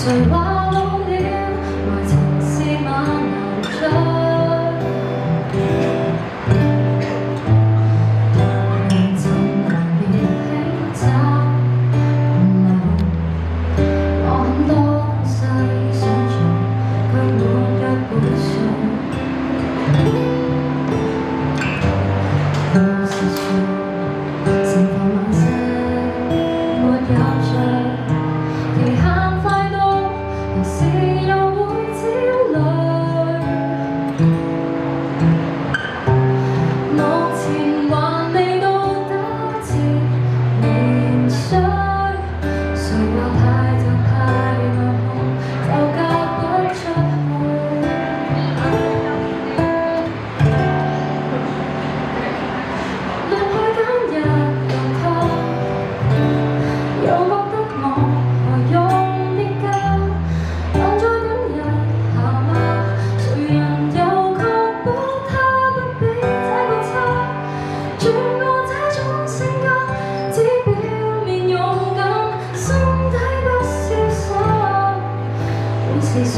誰話老了愛情是萬能藥？人情難辨輕窄流，我很多東西想做，卻沒有本事。我是說盛放晚些，沒有着期限快到，何時又會焦慮？目前還未到達至年歲，誰話太就太內耗，就嫁不出去。離開今日由他，又覺得我何用別嫁？但再等一下嗎？誰人又確保他不比這個差？像我這種性格，只表面勇敢，心底不瀟灑。會是誰？